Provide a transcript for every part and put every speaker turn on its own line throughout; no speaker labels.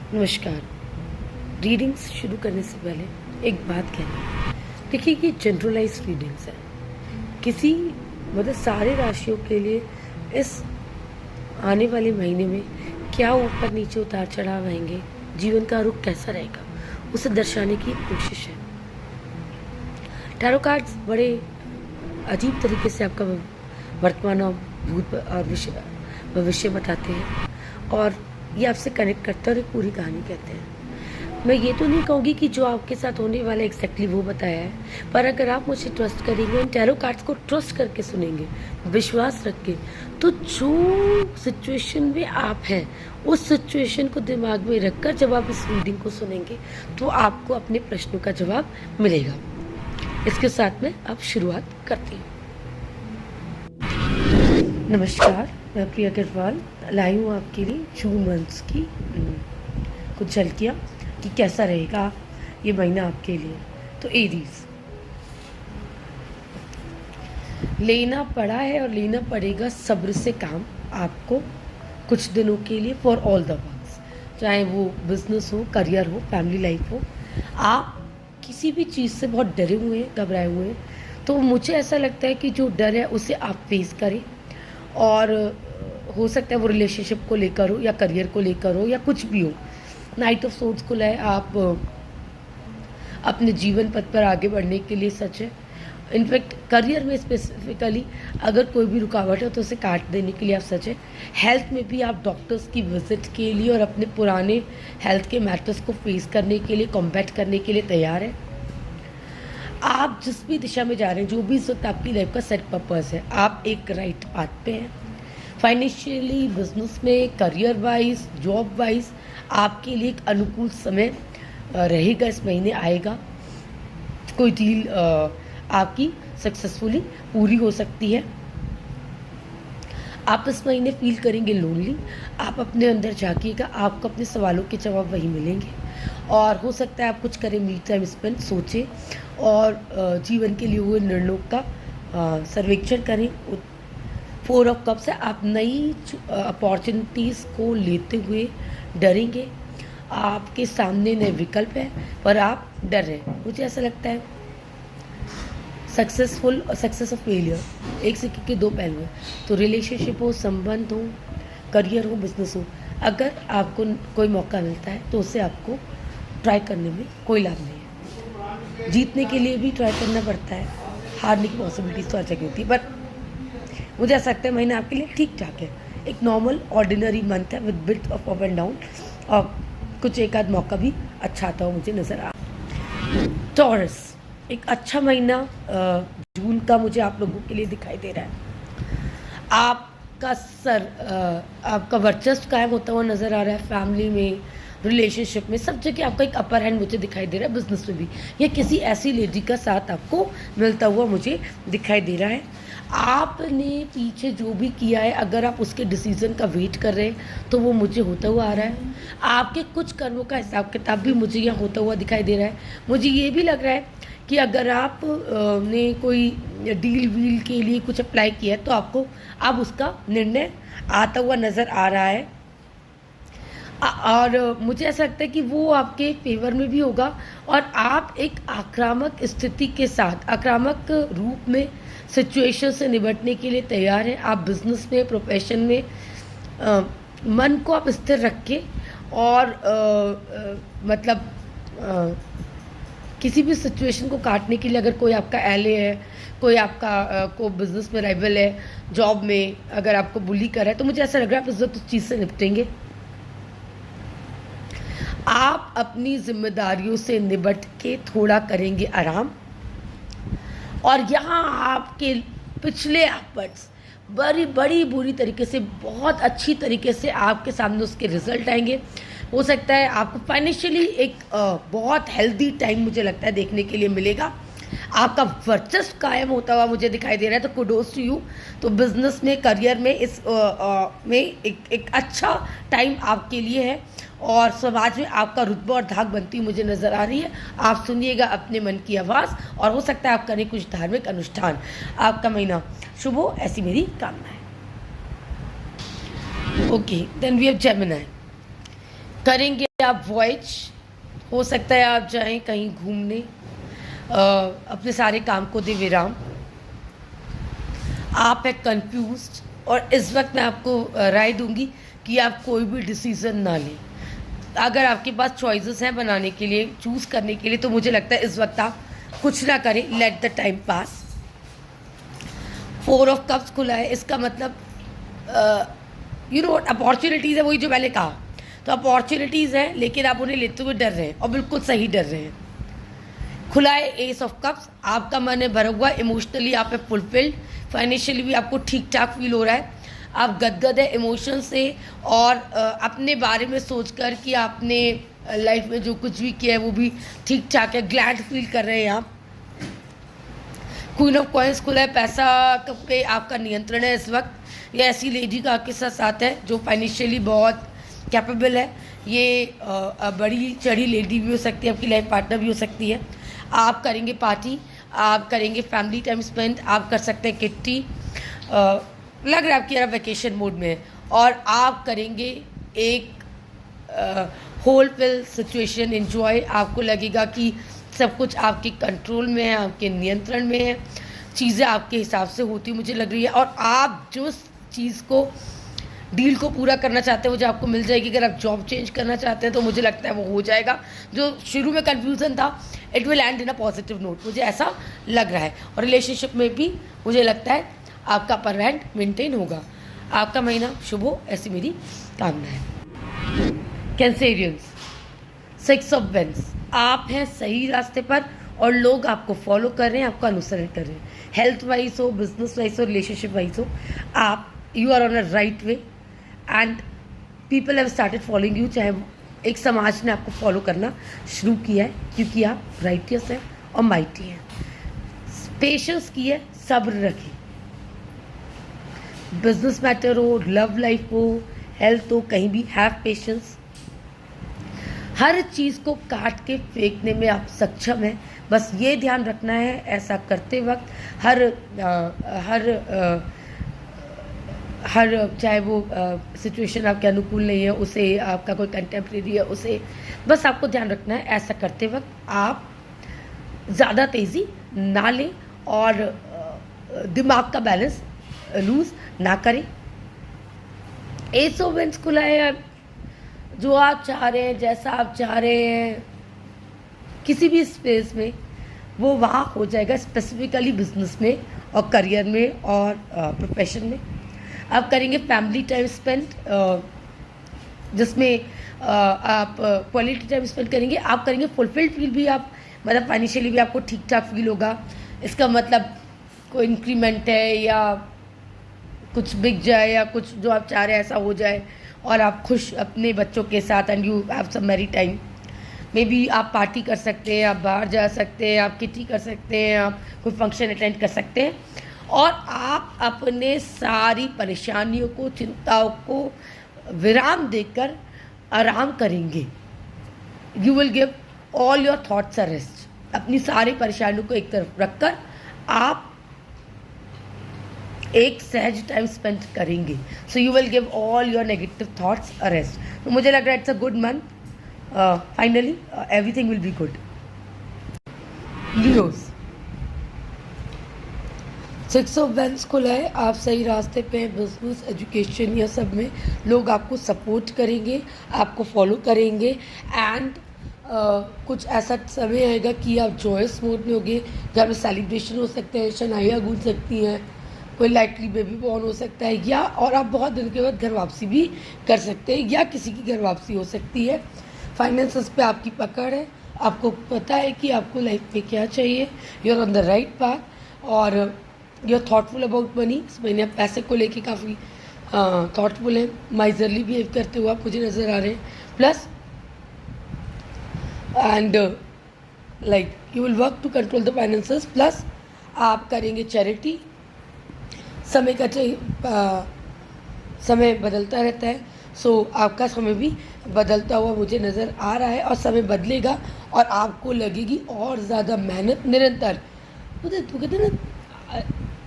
नमस्कार। रीडिंग्स शुरू करने से पहले एक बात कहनी है। देखिए, ये जनरलाइज रीडिंग्स है। किसी सारे राशियों के लिए इस आने वाले महीने में क्या ऊपर नीचे उतार चढ़ाव आएंगे, जीवन का रुख कैसा रहेगा, उसे दर्शाने की एक कोशिश है। टैरो कार्ड्स बड़े अजीब तरीके से आपका वर्तमान और भूत और भविष्य बताते हैं, और ये आपसे कनेक्ट करते हैं और एक पूरी कहानी कहते हैं। मैं ये तो नहीं कहूँगी कि जो आपके साथ होने वाला एग्जैक्टली वो बताया है, पर अगर आप मुझे ट्रस्ट करेंगे, इन टैरो कार्ड्स को ट्रस्ट करके सुनेंगे, विश्वास रख के, तो जो सिचुएशन में आप हैं उस सिचुएशन को दिमाग में रखकर जब आप इस रीडिंग को सुनेंगे तो आपको अपने प्रश्नों का जवाब मिलेगा। इसके साथ में अब शुरुआत करती हूँ। नमस्कार, मैं प्रिया अग्रवाल लाई हूँ आपके लिए जून मंथ्स की कुछ झलकियाँ कि कैसा रहेगा ये महीना आपके लिए। तो एरीज, लेना पड़ा है और लेना पड़ेगा सब्र से काम आपको कुछ दिनों के लिए, फॉर ऑल द वर्क्स, चाहे वो बिजनेस हो, करियर हो, फैमिली लाइफ हो। आप किसी भी चीज़ से बहुत डरे हुए हैं, घबराए हुए हैं, तो मुझे ऐसा लगता है कि जो डर है उसे आप फेस करें। और हो सकता है वो रिलेशनशिप को लेकर हो या करियर को लेकर हो या कुछ भी हो। नाइट ऑफ सोर्ड्स को लाए आप अपने जीवन पथ पर आगे बढ़ने के लिए सच है। इनफैक्ट करियर में स्पेसिफिकली अगर कोई भी रुकावट है तो उसे काट देने के लिए आप सच है। हेल्थ में भी आप डॉक्टर्स की विजिट के लिए और अपने पुराने हेल्थ के मैटर्स को फेस करने के लिए, कॉम्बैट करने के लिए तैयार है। आप जिस भी दिशा में जा रहे हैं, जो भी इस वक्त आपकी लाइफ का सेट पर्पस है, आप एक राइट पाथ पे हैं। फाइनेंशियली, बिजनेस में, करियर वाइज, जॉब वाइज आपके लिए एक अनुकूल समय रहेगा। इस महीने आएगा, कोई डील आपकी सक्सेसफुली पूरी हो सकती है। आप इस महीने फील करेंगे लोनली। आप अपने अंदर झांकिएगा, आपको अपने सवालों के जवाब वहीं मिलेंगे। और हो सकता है आप कुछ करें, मी टाइम स्पेंड, सोचें और जीवन के लिए हुए निर्णयों का सर्वेक्षण करें। 4 ऑफ कप्स है, आप नई अपॉर्चुनिटीज़ को लेते हुए डरेंगे। आपके सामने नए विकल्प है पर आप डर रहे हैं। मुझे ऐसा लगता है सक्सेसफुल और सक्सेस और फेलियर एक सिक्के के दो पहलू हैं। तो रिलेशनशिप हो, संबंध हो, करियर हो, बिजनेस हो, अगर आपको कोई मौका मिलता है तो उससे आपको ट्राई करने में कोई लाभ नहीं है। जीतने के लिए भी ट्राई करना पड़ता है, हारने की पॉसिबिलिटीज तो अच्छा होती है। पर मुझे ऐसा लगता है महीना आपके लिए ठीक ठाक है। एक नॉर्मल ऑर्डिनरी मंथ है with bit of up and down, और कुछ एक आध मौका भी अच्छा आता हो मुझे नज़र आ। टॉरस, एक अच्छा महीना जून का मुझे आप लोगों के लिए दिखाई दे रहा है। आपका वर्चस्व कायम होता हुआ नज़र आ रहा है। फैमिली में, रिलेशनशिप में, सब जगह आपका एक अपर हैंड मुझे दिखाई दे रहा है। बिजनेस में भी ये किसी ऐसी लेडी का साथ आपको मिलता हुआ मुझे दिखाई दे रहा है। आपने पीछे जो भी किया है, अगर आप उसके डिसीजन का वेट कर रहे हैं तो वो मुझे होता हुआ आ रहा है। आपके कुछ कर्मों का हिसाब किताब भी मुझे यहाँ होता हुआ दिखाई दे रहा है। मुझे ये भी लग रहा है कि अगर आप ने कोई डील वील के लिए कुछ अप्लाई किया है तो आपको अब उसका निर्णय आता हुआ नज़र आ रहा है। और मुझे ऐसा लगता है कि वो आपके फेवर में भी होगा और आप एक आक्रामक स्थिति के साथ, आक्रामक रूप में सिचुएशन से निपटने के लिए तैयार हैं। आप बिजनेस में, प्रोफेशन में मन को आप स्थिर रख के और किसी भी सिचुएशन को काटने के लिए, अगर कोई आपका एले है, कोई आपका को बिजनेस में राइवल है, जॉब में अगर आपको बुली कर रहा है, तो मुझे ऐसा लग रहा है आप उस चीज़ से निपटेंगे। आप अपनी जिम्मेदारियों से निपट के थोड़ा करेंगे आराम, और यहाँ आपके पिछले एफर्ट्स बड़ी बुरी तरीके से, बहुत अच्छी तरीके से आपके सामने उसके रिजल्ट आएंगे। हो सकता है आपको फाइनेंशियली एक बहुत हेल्दी टाइम मुझे लगता है देखने के लिए मिलेगा। आपका वर्चस्व कायम होता हुआ मुझे दिखाई दे रहा है, तो कुडोस टू यू। तो बिजनेस में, करियर में, इस में एक अच्छा टाइम आपके लिए है, और समाज में आपका रुतबा और धाक बनती हुई मुझे नज़र आ रही है। आप सुनिएगा अपने मन की आवाज़, और हो सकता है आप करें कुछ धार्मिक अनुष्ठान। आपका महीना शुभ हो, ऐसी मेरी कामना है। Okay, then we have Gemini. करेंगे आप वॉयज, हो सकता है आप जाएं कहीं घूमने, अपने सारे काम को दे विराम। आप है कंफ्यूज्ड, और इस वक्त मैं आपको राय दूंगी कि आप कोई भी डिसीज़न ना लें। अगर आपके पास चॉइसेस हैं बनाने के लिए, चूज़ करने के लिए, तो मुझे लगता है इस वक्त आप कुछ ना करें, let the time pass. 4 of cups खुला है, इसका मतलब यू नो अपॉर्चुनिटीज़ है, वही जो मैंने कहा। तो अपॉर्चुनिटीज़ हैं, लेकिन आप उन्हें लेते हुए डर रहे हैं, और बिल्कुल सही डर रहे हैं। खुला है एस ऑफ कप्स, आपका मन है भरा हुआ, इमोशनली आप है फुलफिल्ड, फाइनेंशियली भी आपको ठीक ठाक फील हो रहा है। आप गदगद है इमोशन से, और अपने बारे में सोचकर कि आपने लाइफ में जो कुछ भी किया है वो भी ठीक ठाक है, ग्लैड फील कर रहे हैं आप। क्वीन ऑफ कॉइन्स खुला है, पैसा पे आपका नियंत्रण है इस वक्त। ये ऐसी लेडी का आपके साथ है जो फाइनेंशियली बहुत कैपेबल है। ये बड़ी चढ़ी लेडी भी हो सकती है, आपकी लाइफ पार्टनर भी हो सकती है। आप करेंगे पार्टी, आप करेंगे फैमिली टाइम स्पेंड, आप कर सकते हैं किट्टी, लग रहा है आपकी यार वेकेशन मोड में है, और आप करेंगे एक होल फिल सिचुएशन एंजॉय। आपको लगेगा कि सब कुछ आपके कंट्रोल में है, आपके नियंत्रण में है, चीज़ें आपके हिसाब से होती मुझे लग रही है, और आप जो चीज़ को डील को पूरा करना चाहते हैं वो जो आपको मिल जाएगी। अगर आप जॉब चेंज करना चाहते हैं तो मुझे लगता है वो हो जाएगा। जो शुरू में कन्फ्यूज़न था, it will and in a positive note, मुझे ऐसा लग रहा है। और रिलेशनशिप में भी मुझे लगता है आपका अपर हैंड मेंटेन होगा। आपका महीना शुभ हो, ऐसी मेरी कामना है। कैंसेरियंस, 6 ऑफ वेंस, आप हैं सही रास्ते पर और लोग आपको फॉलो कर रहे हैं, आपका अनुसरण कर रहे हैं। हेल्थ वाइज हो, बिजनेस वाइज हो, रिलेशनशिप वाइज हो, आप you are on a right way and people have started following you. चाहे एक समाज ने आपको फॉलो करना शुरू किया है, क्योंकि आप राइटियस हैं और माइटी हैं। पेशेंस की है, सब्र रखें। बिजनेस मैटर हो, लव लाइफ हो, हेल्थ हो, कहीं भी हैव पेशेंस। हर चीज़ को काट के फेंकने में आप सक्षम हैं, बस ये ध्यान रखना है ऐसा करते वक्त हर चाहे वो सिचुएशन आपके अनुकूल नहीं है, उसे आपका कोई कंटेम्प्रेरी है, उसे बस आपको ध्यान रखना है ऐसा करते वक्त आप ज़्यादा तेज़ी ना लें और दिमाग का बैलेंस लूज ना करें। एस ऑफ वेंस खुला है, जो आप चाह रहे हैं, जैसा आप चाह रहे हैं किसी भी स्पेस में, वो वहाँ हो जाएगा, स्पेसिफिकली बिजनेस में और करियर में और प्रोफेशन में। आप करेंगे फैमिली टाइम स्पेंड, जिसमें आप क्वालिटी टाइम स्पेंड करेंगे। आप करेंगे फुलफिल्ड फील भी, आप मतलब फाइनेंशियली भी आपको ठीक ठाक फील होगा। इसका मतलब कोई इंक्रीमेंट है या कुछ बिक जाए या कुछ जो आप चाह रहे हैं ऐसा हो जाए, और आप खुश अपने बच्चों के साथ and you have some merry time. Maybe आप पार्टी कर सकते हैं, आप बाहर जा सकते हैं, आप किटी कर सकते हैं, आप कोई फंक्शन अटेंड कर सकते हैं, और आप अपने सारी परेशानियों को, चिंताओं को विराम देकर आराम करेंगे। You will give all your thoughts a rest. अपनी सारी परेशानियों को एक तरफ रखकर आप एक सहज टाइम स्पेंड करेंगे। So you will give all your negative thoughts a rest. तो मुझे लग रहा है it's a good month, finally everything will be good. Leos, 6 of wands खुला है, आप सही रास्ते पे हैं। बिजनेस, एजुकेशन या सब में लोग आपको सपोर्ट करेंगे, आपको फॉलो करेंगे एंड कुछ ऐसा समय आएगा कि आप जॉयस मूड में होंगे, जहाँ में सेलिब्रेशन हो सकते हैं, शनाइयाँ गूंज सकती हैं, कोई लाइटली बेबी बॉर्न हो सकता है, या और आप बहुत दिन के बाद घर वापसी भी कर सकते हैं, या किसी की घर वापसी हो सकती है। फाइनेंसेस पे आपकी पकड़ है, आपको पता है कि आपको लाइफ में क्या चाहिए, you are on the right path, और you are thoughtful about money. इस महीने आप पैसे को लेके काफ़ी थॉटफुल हैं, माइजरली बिहेव करते हुए आप मुझे नज़र आ रहे हैं। Plus and like you will work to control the finances. Plus आप करेंगे चैरिटी। समय का समय बदलता रहता है, सो आपका समय भी बदलता हुआ मुझे नज़र आ रहा है, और समय बदलेगा और आपको लगेगी और ज़्यादा मेहनत निरंतर। तो कहते हैं ना,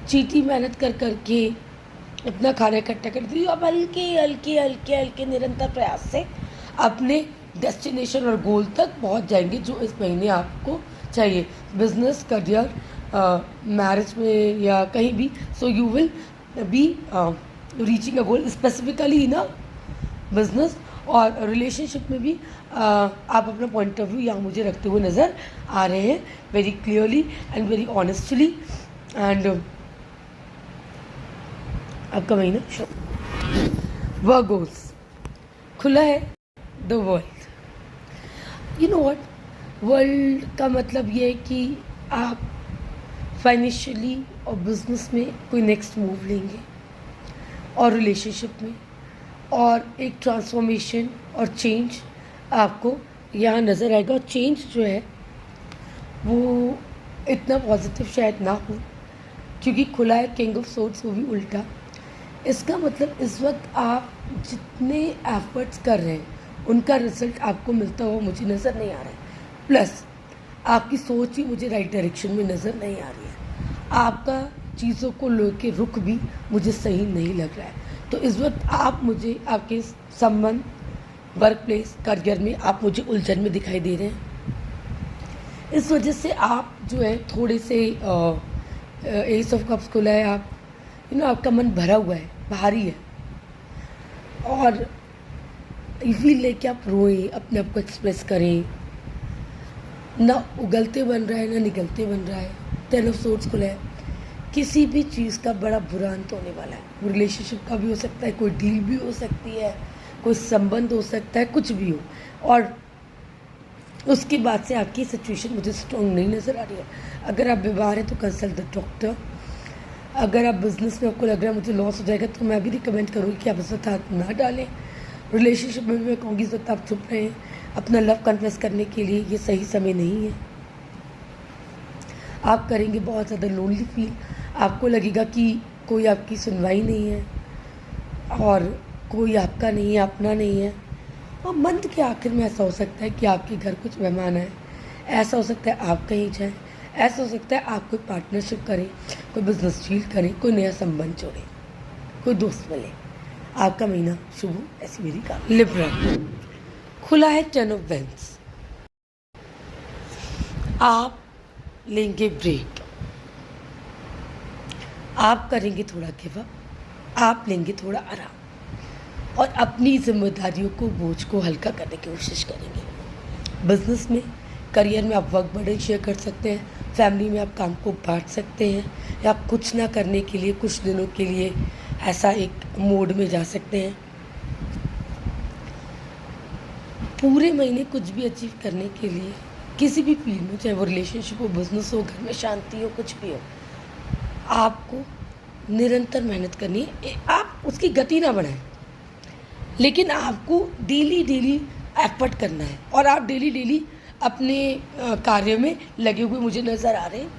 चीटी मेहनत कर करके अपना खाना इकट्ठा करती है। अब हल्के हल्के हल्के हल्के निरंतर प्रयास से अपने डेस्टिनेशन और गोल तक पहुंच जाएंगे जो इस महीने आपको चाहिए, बिजनेस, करियर, मैरिज में या कहीं भी. सो you will be reaching a goal specifically in a business. और रिलेशनशिप में भी आप अपना पॉइंट ऑफ व्यू यहाँ मुझे रखते हुए नज़र आ रहे हैं, very clearly and very honestly. And आपका महीना वर्क गोल्स खुला है. The world, you know what, world का मतलब ये है कि आप फाइनेंशियली और बिजनेस में कोई नेक्स्ट मूव लेंगे, और रिलेशनशिप में, और एक ट्रांसफॉर्मेशन और चेंज आपको यहाँ नज़र आएगा. और चेंज जो है वो इतना पॉजिटिव शायद ना हो, क्योंकि खुला है किंग ऑफ सोर्ड्स, वो भी उल्टा. इसका मतलब इस वक्त आप जितने एफर्ट्स कर रहे हैं उनका रिजल्ट आपको मिलता हुआ मुझे नज़र नहीं आ रहा है. प्लस आपकी सोच ही मुझे राइट डायरेक्शन में नज़र नहीं आ रही है. आपका चीज़ों को लेके रुख भी मुझे सही नहीं लग रहा है. तो इस वक्त आप मुझे आपके संबंध, वर्क प्लेस, करियर में आप मुझे उलझन में दिखाई दे रहे हैं. इस वजह से आप जो है थोड़े से एस ऑफ कप्स खुला है, आप आपका मन भरा हुआ है, भारी है, और फील लेके आप रोएं, अपने आप को एक्सप्रेस करें. ना उगलते बन रहा है ना निकलते बन रहा है. 10 ऑफ सोर्ड्स खुला है. किसी भी चीज़ का बड़ा बुरा अंत होने वाला है. वो रिलेशनशिप का भी हो सकता है, कोई डील भी हो सकती है, कोई संबंध हो सकता है, कुछ भी हो. और उसके बाद से आपकी सिचुएशन मुझे स्ट्रॉन्ग नहीं नज़र आ रही है. अगर आप बीमार हैं तो कंसल्ट द डॉक्टर. अगर आप बिजनेस में आपको लग रहा है मुझे लॉस हो जाएगा, तो मैं भी रिकमेंड करूँगी कि आप इस वक्त हाथ ना डालें. रिलेशनशिप में भी मैं कहूँगी इस वक्त आप चुप रहें. अपना लव कन्फेस करने के लिए ये सही समय नहीं है. आप करेंगे बहुत ज़्यादा लोनली फील. आपको लगेगा कि कोई आपकी सुनवाई नहीं है, और कोई आपका नहीं है, अपना नहीं है. और मंथ के आखिर में ऐसा हो सकता है कि आपके घर कुछ मेहमान आए, ऐसा हो सकता है आप कहीं जाएं, ऐसा हो सकता है आप कोई पार्टनरशिप करें, कोई बिजनेस डील करें, कोई नया संबंध जोड़ें, कोई दोस्त मिले. आपका महीना शुभ हो, ऐसी मेरी काम. लिब्रा खुला है 10 ऑफ वेंस. आप लेंगे ब्रेक, आप करेंगे थोड़ा गिव अप, आप लेंगे थोड़ा आराम, और अपनी जिम्मेदारियों को, बोझ को हल्का करने की कोशिश करेंगे. बिजनेस में, करियर में आप वर्क बर्डन शेयर कर सकते हैं. फैमिली में आप काम को बांट सकते हैं, या कुछ ना करने के लिए कुछ दिनों के लिए ऐसा एक मोड में जा सकते हैं. पूरे महीने कुछ भी अचीव करने के लिए किसी भी फील्ड में, चाहे वो रिलेशनशिप हो, बिजनेस हो, घर में शांति हो, कुछ भी हो, आपको निरंतर मेहनत करनी है. आप उसकी गति ना बढ़ाएं, लेकिन आपको डेली एफर्ट करना है, और आप डेली अपने कार्य में लगे हुए मुझे नज़र आ रहे हैं.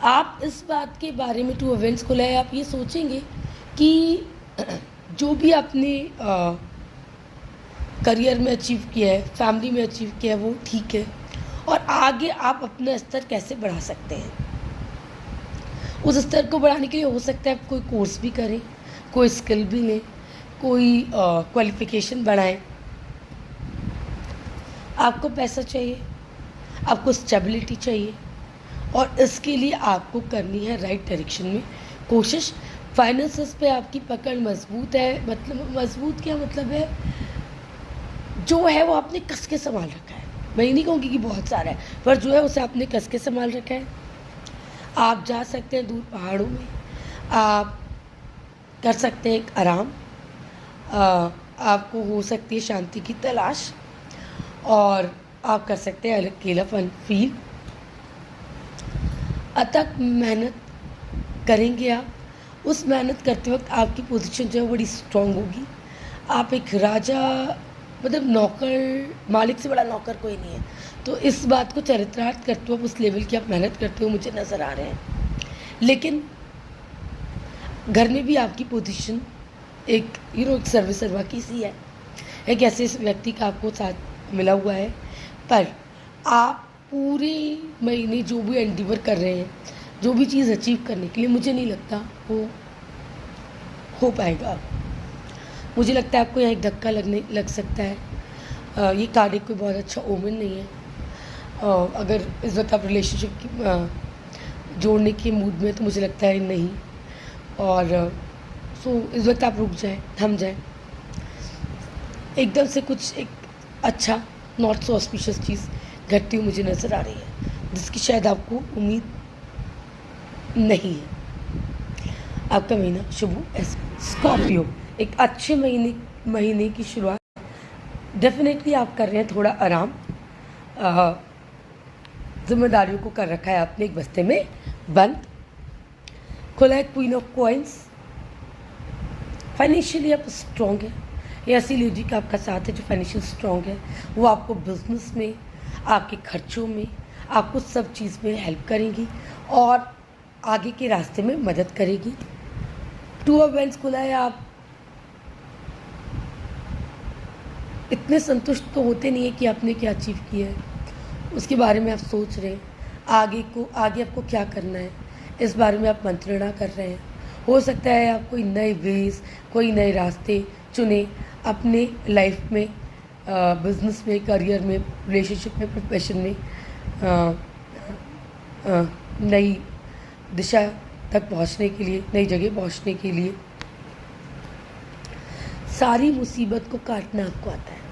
आप इस बात के बारे में 2 इवेंट्स को लाए, आप ये सोचेंगे कि जो भी आपने करियर में अचीव किया है, फैमिली में अचीव किया है, वो ठीक है, और आगे आप अपना स्तर कैसे बढ़ा सकते हैं. उस स्तर को बढ़ाने के लिए हो सकता है आप कोई कोर्स भी करें, कोई स्किल भी लें, कोई क्वालिफिकेशन बढ़ाएं. आपको पैसा चाहिए, आपको स्टेबिलिटी चाहिए, और इसके लिए आपको करनी है राइट डायरेक्शन में कोशिश. फाइनेंसेस पे आपकी पकड़ मजबूत है. मतलब मजबूत क्या मतलब है, जो है वो आपने कस के संभाल रखा है. मैं नहीं कहूँगी कि बहुत सारा है, पर जो है उसे आपने कस के संभाल रखा है. आप जा सकते हैं दूर पहाड़ों में, आप कर सकते हैं एक आराम, आपको हो सकती है शांति की तलाश, और आप कर सकते हैं अकेलापन फील. अथक मेहनत करेंगे आप. उस मेहनत करते वक्त आपकी पोजीशन जो है बड़ी स्ट्रांग होगी. आप एक राजा, मतलब नौकर, मालिक से बड़ा नौकर कोई नहीं है. तो इस बात को चरितार्थ करते हुए उस लेवल की आप मेहनत करते हुए मुझे नज़र आ रहे हैं. लेकिन घर में भी आपकी पोजीशन एक एक सर्वा की सी है. एक ऐसे व्यक्ति का आपको साथ मिला हुआ है, पर आप पूरे महीने जो भी एंडीवर कर रहे हैं, जो भी चीज़ अचीव करने के लिए, मुझे नहीं लगता वो हो पाएगा. मुझे लगता है आपको यहाँ एक धक्का लग सकता है, ये कार्ड एक कोई बहुत अच्छा ओमेन नहीं है। अगर इस वक्त आप रिलेशनशिप की जोड़ने के मूड में, तो मुझे लगता है नहीं। और सो इस वक्त आप रुक जाएं, थम जाएं। एकदम से कुछ एक अच्छा नॉट सो ऑस्पिशियस चीज़ घटती हुई मुझे नज़र आ रही है, जिसकी शायद आपको उम्मीद नहीं है। आपका महीना शुभ हो। स्कॉर्पियो, एक अच्छे महीने की शुरुआत डेफिनेटली आप कर रहे हैं। थोड़ा आराम, जिम्मेदारियों को कर रखा है आपने एक बस्ते में बंद। खुला है क्वीन ऑफ कॉइंस। फाइनेंशियली आप स्ट्रॉन्ग है। ये ऐसी लेडी का आपका साथ है जो फाइनेंशियल स्ट्रॉन्ग है। वो आपको बिजनेस में, आपके खर्चों में, आपको सब चीज़ में हेल्प करेंगी और आगे के रास्ते में मदद करेगी। टू ऑफ वेंस खुला है। आप इतने संतुष्ट तो होते नहीं है कि आपने क्या अचीव किया है, उसके बारे में आप सोच रहे हैं। आगे आपको क्या करना है, इस बारे में आप मंत्रणा कर रहे हैं। हो सकता है आप कोई नए वेज, कोई नए रास्ते चुने अपने लाइफ में, बिजनेस में, करियर में, रिलेशनशिप में, प्रोफेशन में, नई दिशा तक पहुंचने के लिए, नई जगह पहुंचने के लिए। सारी मुसीबत को काटना आपको आता है।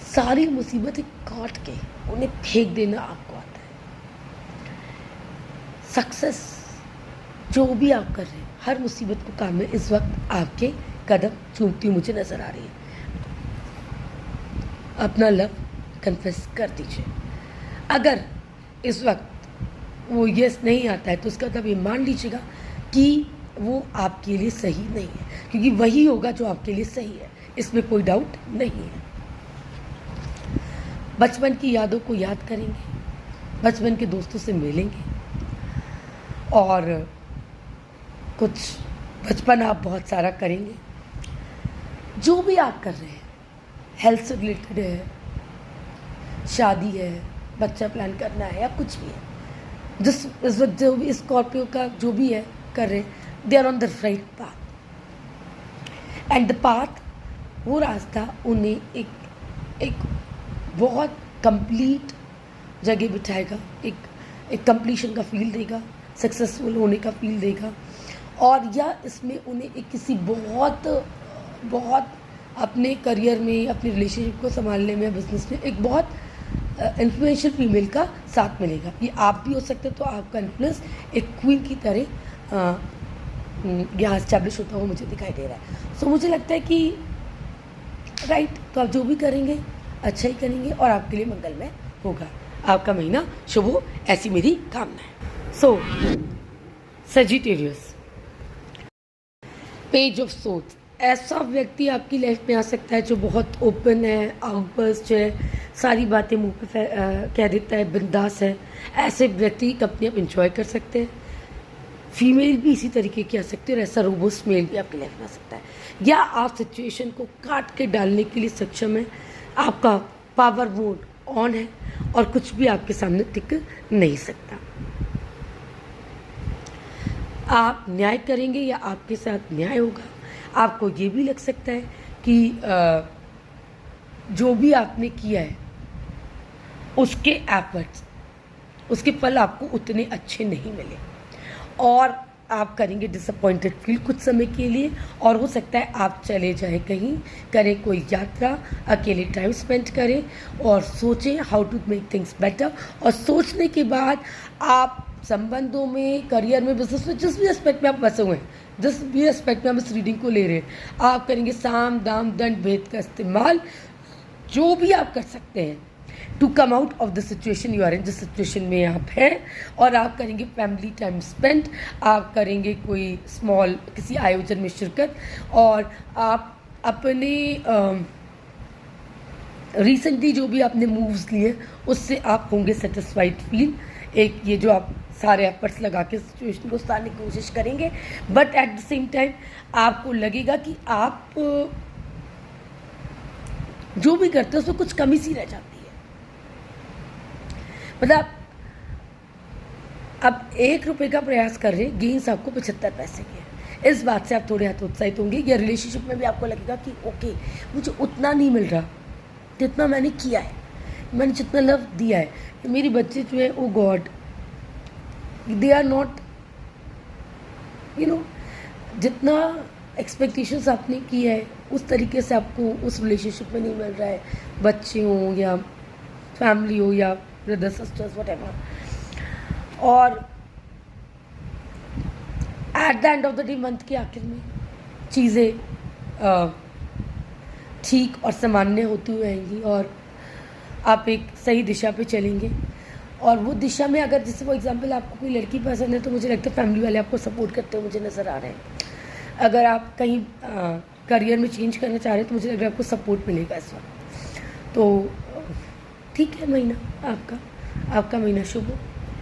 सारी मुसीबतें काट के उन्हें फेंक देना आपको आता है। सक्सेस जो भी आप कर रहे हैं, हर मुसीबत को काम में इस वक्त आपके कदम चूमती हुई मुझे नज़र आ रही है। अपना लव कन्फेस कर दीजिए। अगर इस वक्त वो यस नहीं आता है, तो उसका मतलब ये मान लीजिएगा कि वो आपके लिए सही नहीं है, क्योंकि वही होगा जो आपके लिए सही है, इसमें कोई डाउट नहीं है। बचपन की यादों को याद करेंगे, बचपन के दोस्तों से मिलेंगे और कुछ बचपन आप बहुत सारा करेंगे। जो भी आप कर रहे हैं, हेल्थ से रिलेटेड है, शादी है, बच्चा प्लान करना है, या कुछ भी है, इस वक्त जो भी स्कॉर्पियो का जो भी है कर रहे हैं, they are on the right path. And the path, वो रास्ता उन्हें एक बहुत कंप्लीट जगह बिठाएगा, एक कंप्लीशन का फील देगा, सक्सेसफुल होने का फील देगा। और या इसमें उन्हें एक किसी बहुत अपने करियर में, अपने रिलेशनशिप को संभालने में, बिजनेस में एक बहुत इन्फ्लुएंशियल फीमेल का साथ मिलेगा। ये आप भी हो सकते, तो आपका इन्फ्लुएंस एक क्वीन की तरह यहाँ इस्टेब्लिश होता हुआ मुझे दिखाई दे रहा है। सो मुझे लगता है कि राइट, तो आप जो भी करेंगे अच्छा ही करेंगे और आपके लिए मंगलमय होगा। आपका महीना शुभ हो, ऐसी मेरी कामना है। सो सजिटेरियस, पेज ऑफ सोर्ड्स, ऐसा व्यक्ति आपकी लाइफ में आ सकता है जो बहुत ओपन है, आउटबर्स्ट है, सारी बातें मुंह पे कह देता है, बिंदास है। ऐसे व्यक्ति कंपनी आप इंजॉय कर सकते हैं। फीमेल भी इसी तरीके की आ सकती है और ऐसा रोबोस्ट मेल भी आपकी लाइफ में आ सकता है। या आप सिचुएशन को काट के डालने के लिए सक्षम है, आपका पावर मोड ऑन है और कुछ भी आपके सामने टिक नहीं सकता। आप न्याय करेंगे या आपके साथ न्याय होगा। आपको ये भी लग सकता है कि जो भी आपने किया है उसके एफर्ट्स, उसके फल आपको उतने अच्छे नहीं मिले और आप करेंगे डिसअपॉइंटेड फील कुछ समय के लिए। और हो सकता है आप चले जाएं कहीं, करें कोई यात्रा, अकेले टाइम स्पेंड करें और सोचें how to make things better. और सोचने के बाद आप संबंधों में, करियर में, बिजनेस में, जिस भी एस्पेक्ट में आप फंसे हुए हैं, जिस भी एस्पेक्ट में हम इस रीडिंग को ले रहे हैं, आप करेंगे साम दाम दंड भेद का इस्तेमाल, जो भी आप कर सकते हैं to come out of the situation you are in, जिस सिचुएशन में आप हैं। और आप करेंगे फैमिली टाइम स्पेंड, आप करेंगे कोई स्मॉल किसी आयोजन में शिरकत, और आप अपने रिसेंटली जो भी आपने मूव्स लिए उससे आप होंगे सेटिस्फाइड फील। एक ये जो आप सारे एफर्ट्स लगा के सिचुएशन को सुधारने की कोशिश करेंगे, but at the same time आपको लगेगा कि आप जो भी करते हैं उसमें कुछ कमी सी रह जाती है। मतलब अब 1 रुपये का प्रयास कर रहे हैं, गेन्स आपको 75 पैसे के हैं। इस बात से आप थोड़े हतोत्साहित होंगे, या रिलेशनशिप में भी आपको लगेगा कि ओके मुझे उतना नहीं मिल रहा जितना मैंने किया है, मैंने जितना लव दिया है, मेरी बच्चे जो है, oh god, they are not, you know, जितना एक्सपेक्टेशंस आपने की है उस तरीके से आपको उस रिलेशनशिप में नहीं मिल रहा है, बच्चे हों या फैमिली हो या ब्रदर सिस्टर्स व्हाटएवर। और at the end of the day, month के आखिर में चीज़ें ठीक और सामान्य होती हुई आएंगी और आप एक सही दिशा पे चलेंगे। और वो दिशा में अगर जैसे फॉर एग्जांपल आपको कोई लड़की पसंद है तो मुझे लगता है फैमिली वाले आपको सपोर्ट करते हुए मुझे नज़र आ रहे हैं। अगर आप कहीं करियर में चेंज करना चाह रहे हैं तो मुझे लग रहा है आपको सपोर्ट मिलेगा इस वक्त। तो ठीक है, महीना आपका महीना शुभ हो,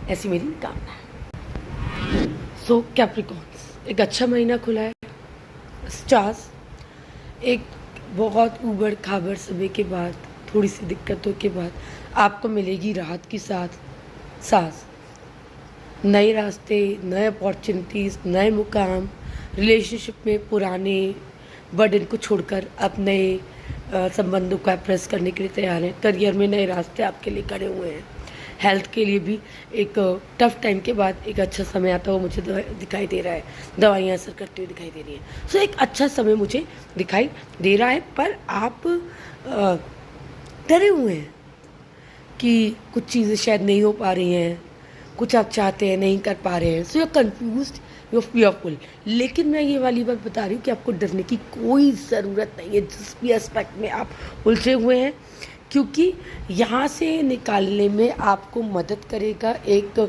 ऐसी मेरी कामना है। सो कैप्रिकॉर्न्स, एक अच्छा महीना खुला है। स्टार्स, एक बहुत ऊबड़ खाबड़ समय के बाद, थोड़ी सी दिक्कतों के बाद आपको मिलेगी राहत की सांस, नए रास्ते, नए अपॉर्चुनिटीज़, नए मुकाम, रिलेशनशिप में पुराने बर्डन को छोड़कर अब नए संबंधों को अप्रेस करने के लिए तैयार हैं। करियर में नए रास्ते आपके लिए खड़े हुए हैं। हेल्थ के लिए भी एक टफ टाइम के बाद एक अच्छा समय आता हुआ मुझे दिखाई दे रहा है। दवाइयाँ असर करती हुई दिखाई दे रही हैं। सो एक अच्छा समय मुझे दिखाई दे रहा है, पर आप डरे हुए हैं कि कुछ चीज़ें शायद नहीं हो पा रही हैं, कुछ आप चाहते हैं नहीं कर पा रहे हैं। So you are confused, you are fearful. लेकिन मैं ये वाली बात बता रही हूँ कि आपको डरने की कोई ज़रूरत नहीं है जिस भी एस्पेक्ट में आप उलझे हुए हैं, क्योंकि यहाँ से निकालने में आपको मदद करेगा एक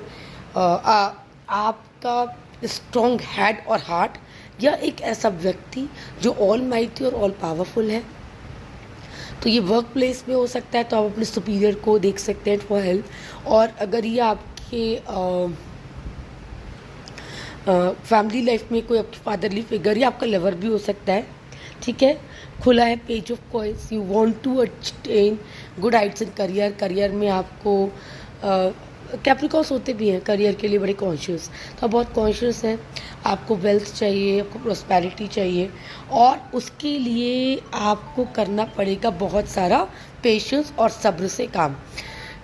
आपका स्ट्रॉन्ग हेड और हार्ट, या एक ऐसा व्यक्ति जो ऑल माइटी और ऑल पावरफुल है। तो ये वर्क प्लेस में हो सकता है, तो आप अपने सुपीरियर को देख सकते हैं फॉर हेल्प। और अगर ये आपके फैमिली लाइफ में कोई आपकी फादरली फिगर या आपका लवर भी हो सकता है, ठीक है। खुला है page of coins, you want to attain good heights in career. Career में आपको कैप्रिकॉर्न्स होते भी हैं करियर के लिए बड़े कॉन्शियस, तो आप बहुत कॉन्शियस हैं। आपको वेल्थ चाहिए, आपको प्रॉस्पेरिटी चाहिए, और उसके लिए आपको करना पड़ेगा बहुत सारा पेशेंस और सब्र से काम।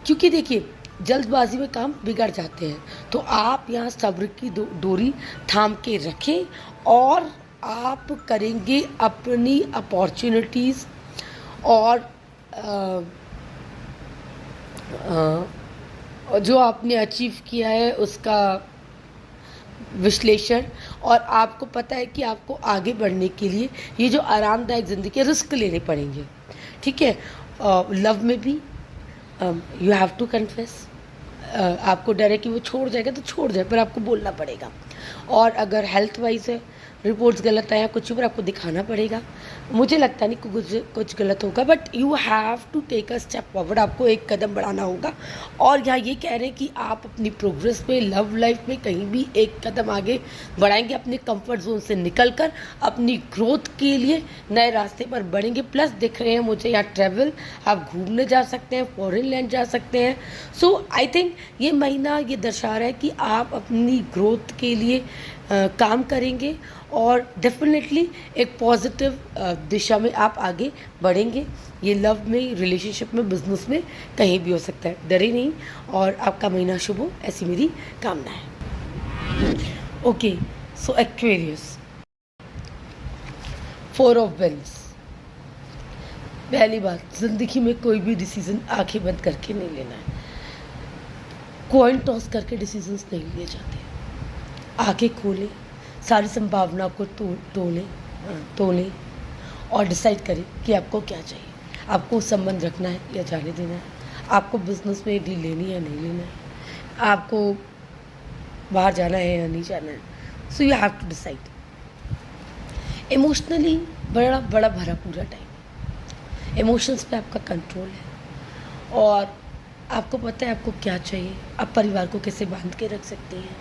क्योंकि देखिए, जल्दबाजी में काम बिगड़ जाते हैं, तो आप यहाँ सब्र की डोरी थाम के रखें और आप करेंगे अपनी अपॉर्चुनिटीज़ और जो आपने अचीव किया है उसका विश्लेषण। और आपको पता है कि आपको आगे बढ़ने के लिए ये जो आरामदायक ज़िंदगी के रिस्क लेने पड़ेंगे, ठीक है। लव में भी यू हैव टू कन्फेस। आपको डर है कि वो छोड़ जाएगा तो छोड़ जाए, पर आपको बोलना पड़ेगा। और अगर हेल्थ वाइज है, रिपोर्ट्स गलत आया कुछ, पर आपको दिखाना पड़ेगा। मुझे लगता नहीं कि कुछ गलत होगा, but you have to take a step forward. आपको एक कदम बढ़ाना होगा। और यहाँ ये कह रहे हैं कि आप अपनी प्रोग्रेस में, लव लाइफ में कहीं भी एक कदम आगे बढ़ाएंगे, अपने कंफर्ट जोन से निकलकर अपनी ग्रोथ के लिए नए रास्ते पर बढ़ेंगे। प्लस दिख रहे हैं मुझे यहाँ ट्रैवल, आप घूमने जा सकते हैं, फॉरेन लैंड जा सकते हैं। सो आई थिंक ये महीना ये दर्शा रहा है कि आप अपनी ग्रोथ के लिए काम करेंगे और डेफिनेटली एक पॉजिटिव दिशा में आप आगे बढ़ेंगे। ये लव में, रिलेशनशिप में, बिजनेस में, कहीं भी हो सकता है। डरे नहीं और आपका महीना शुभ हो, ऐसी मेरी कामना है। Okay, so Aquarius, 4 of wands. पहली बात, जिंदगी में कोई भी डिसीजन आंखें बंद करके नहीं लेना है। कॉइन टॉस करके डिसीजंस नहीं लिए जाते। आंखें खोलें, सारी संभावना को तोलें और डिसाइड करें कि आपको क्या चाहिए। आपको संबंध रखना है या जाने देना है, आपको बिजनेस में डील लेनी है या नहीं लेना है, आपको बाहर जाना है या नहीं जाना है। So you have to decide. Emotionally बड़ा भरा पूरा टाइम, इमोशंस पे आपका कंट्रोल है और आपको पता है आपको क्या चाहिए। आप परिवार को कैसे बांध के रख सकते हैं,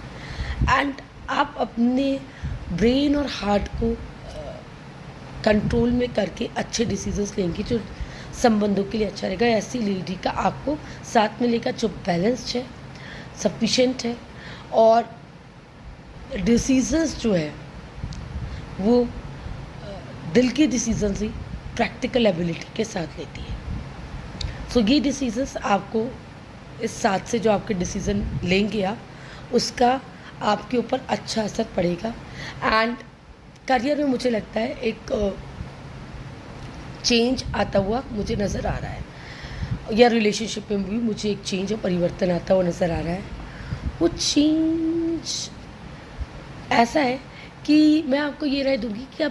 एंड आप अपने ब्रेन और हार्ट को कंट्रोल में करके अच्छे डिसीजंस लेंगे जो संबंधों के लिए अच्छा रहेगा। ऐसी लेडी का आपको साथ में लेकर जो बैलेंस्ड है, सफिशेंट है, और डिसीजंस जो है वो दिल की डिसीजंस ही प्रैक्टिकल एबिलिटी के साथ लेती है। सो ये डिसीजंस आपको इस 7 से जो आपके डिसीज़न लेंगे आप, उसका आपके ऊपर अच्छा असर पड़ेगा। एंड करियर में मुझे लगता है एक चेंज आता हुआ मुझे नज़र आ रहा है, या रिलेशनशिप में भी मुझे एक चेंज और परिवर्तन आता हुआ नज़र आ रहा है। वो चेंज ऐसा है कि मैं आपको ये राय दूंगी कि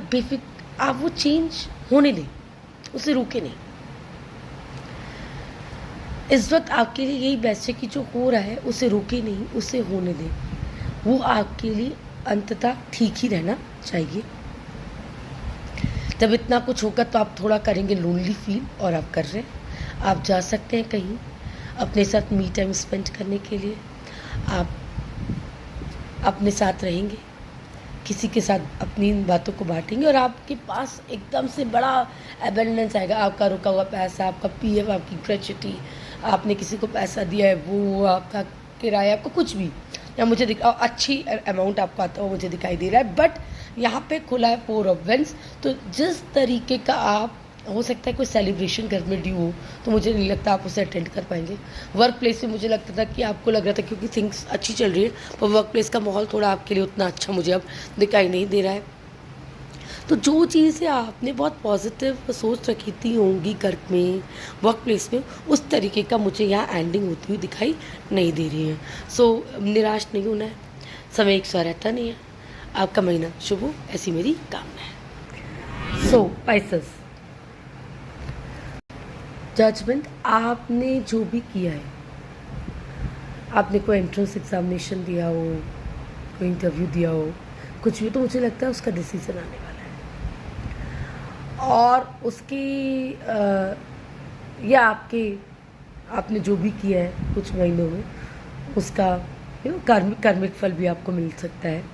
आप वो चेंज होने दें, उसे रोके नहीं। इस वक्त आपके लिए यही बेस्ट है कि जो हो रहा है उसे रोके नहीं, उसे होने दें। वो आपके लिए अंततः ठीक ही रहना चाहिए। जब इतना कुछ होगा तो आप थोड़ा करेंगे लोनली फील, और आप कर रहे हैं। आप जा सकते हैं कहीं अपने साथ मी टाइम स्पेंड करने के लिए, आप अपने साथ रहेंगे, किसी के साथ अपनी इन बातों को बांटेंगे, और आपके पास एकदम से बड़ा एबंडेंस आएगा। आपका रुका हुआ पैसा, आपका पीएफ, आपकी ग्रेच्युटी, आपने किसी को पैसा दिया है वो, आपका किराया, आपको कुछ भी, या मुझे अच्छी अमाउंट आपको आता हुआ मुझे दिखाई दे रहा है। बट यहाँ पे खुला है 4 ऑफ वेंस, तो जिस तरीके का आप, हो सकता है कोई सेलिब्रेशन घर में ड्यू हो, तो मुझे नहीं लगता आप उसे अटेंड कर पाएंगे। वर्क प्लेस में मुझे लगता था कि आपको लग रहा था क्योंकि थिंग्स अच्छी चल रही है, पर वर्क प्लेस का माहौल थोड़ा आपके लिए उतना अच्छा मुझे अब दिखाई नहीं दे रहा है। तो जो चीज़ें आपने बहुत पॉजिटिव सोच रखी थी होंगी घर में, वर्क प्लेस में, उस तरीके का मुझे यहाँ एंडिंग होती हुई दिखाई नहीं दे रही है। सो निराश नहीं होना है, समय एक सा रहता नहीं है। आपका महीना शुभ हो, ऐसी मेरी कामना है। सो पाइसेस, जजमेंट, आपने जो भी किया है, आपने कोई एंट्रेंस एग्जामिनेशन दिया हो, कोई इंटरव्यू दिया हो, कुछ भी, तो मुझे लगता है उसका डिसीजन आने वाला है। और उसकी या आपने जो भी किया है कुछ महीनों में, उसका कार्मिक फल भी आपको मिल सकता है।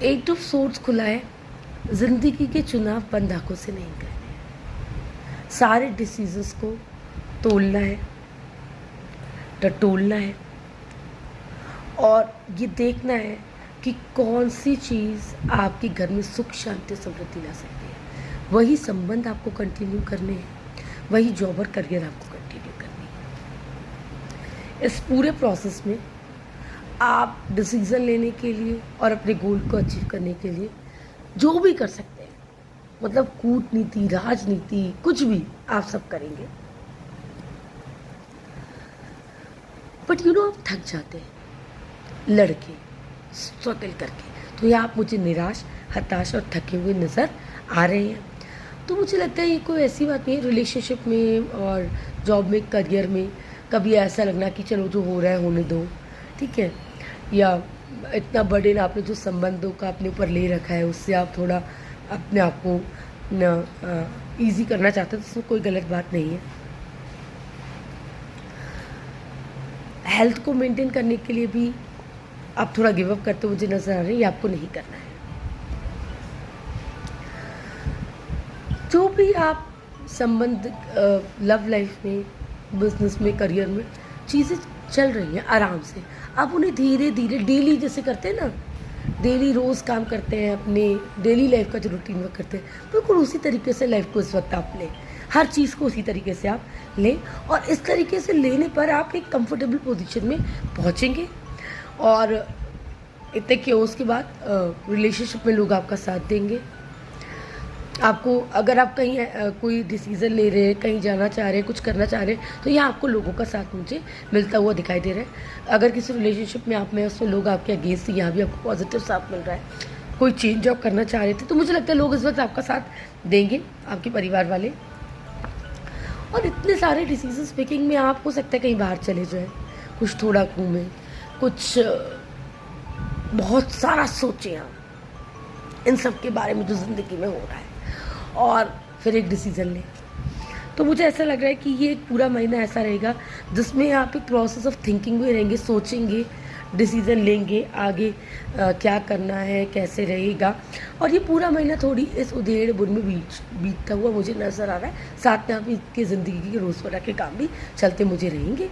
8 ऑफ सोर्ड्स खुला है। जिंदगी के चुनाव बंद आंखों से नहीं करने हैं, सारे डिसीजंस को तोलना है, टटोलना है, और ये देखना है कि कौन सी चीज़ आपके घर में सुख शांति समृद्धि ला सकती है। वही संबंध आपको कंटिन्यू करने हैं, वही जॉब और करियर आपको कंटिन्यू करनी है। इस पूरे प्रोसेस में आप डिसीज़न लेने के लिए और अपने गोल को अचीव करने के लिए जो भी कर सकते हैं, मतलब कूटनीति, राजनीति, कुछ भी आप सब करेंगे। बट आप थक जाते हैं लड़के, स्ट्रगल करके, तो ये आप मुझे निराश, हताश और थके हुए नज़र आ रहे हैं। तो मुझे लगता है ये कोई ऐसी बात नहीं है। रिलेशनशिप में और जॉब में, करियर में कभी ऐसा लगना कि चलो जो हो रहा है होने दो, ठीक है, या इतना बर्डन आपने जो संबंधों का अपने ऊपर ले रखा है उससे आप थोड़ा अपने आप को ईजी करना चाहते हैं, तो उसमें कोई गलत बात नहीं है। हेल्थ को मेंटेन करने के लिए भी आप थोड़ा गिव अप करते मुझे नज़र आ रहे हैं, ये आपको नहीं करना है। जो भी आप संबंध, लव लाइफ में, बिजनेस में, करियर में चीज़ें चल रही हैं आराम से, आप उन्हें धीरे धीरे डेली जैसे करते हैं ना, डेली रोज़ काम करते हैं, अपने डेली लाइफ का जो रूटीन वर्क करते हैं, बिल्कुल उसी तरीके से लाइफ को इस वक्त आप लें, हर चीज़ को उसी तरीके से आप लें, और इस तरीके से लेने पर आप एक कंफर्टेबल पोजीशन में पहुंचेंगे। और इतने क्योस के बाद रिलेशनशिप में लोग आपका साथ देंगे। आपको, अगर आप कहीं कोई डिसीज़न ले रहे हैं, कहीं जाना चाह रहे हैं, कुछ करना चाह रहे हैं, तो यहाँ आपको लोगों का साथ मुझे मिलता हुआ दिखाई दे रहा है। अगर किसी रिलेशनशिप में आप में उसमें लोग आपके अगेंस्ट हैं, यहाँ भी आपको पॉजिटिव साथ मिल रहा है। कोई चेंज आप करना चाह रहे थे, तो मुझे लगता है लोग इस वक्त आपका साथ देंगे, आपके परिवार वाले। और इतने सारे डिसीजन मेकिंग में आप हो सकता है कहीं बाहर चले जाएं, कुछ थोड़ा घूमें, कुछ बहुत सारा सोचें आप इन सब के बारे में जो ज़िंदगी में हो रहा है, और फिर एक डिसीज़न लें। तो मुझे ऐसा लग रहा है कि ये एक पूरा महीना ऐसा रहेगा जिसमें आप एक प्रोसेस ऑफ थिंकिंग में रहेंगे, सोचेंगे, डिसीज़न लेंगे आगे क्या करना है, कैसे रहेगा। और ये पूरा महीना थोड़ी इस उधेड़ बुन में बीतता हुआ मुझे नज़र आ रहा है। साथ में आपकी ज़िंदगी के रोज़मर्रा के काम भी चलते मुझे रहेंगे,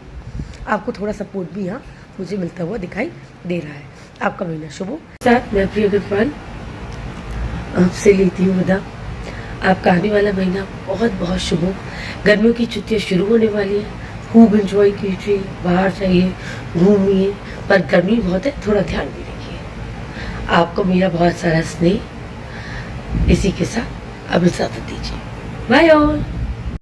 आपको थोड़ा सपोर्ट भी यहाँ मुझे मिलता हुआ दिखाई दे रहा है। आपका महीना शुभ हो। साथ मैं प्रिय अग्रवाल आपसे लेती हूँ विदा। आपका आने वाला महीना बहुत बहुत शुभ हो। गर्मियों की छुट्टियाँ शुरू होने वाली हैं, खूब एंजॉय कीजिए, बाहर जाइए, घूमिए, पर गर्मी बहुत है, थोड़ा ध्यान भी रखिए। आपको मेरा बहुत सारा स्नेह। इसी के साथ अब इजाज़त दीजिए। Bye all.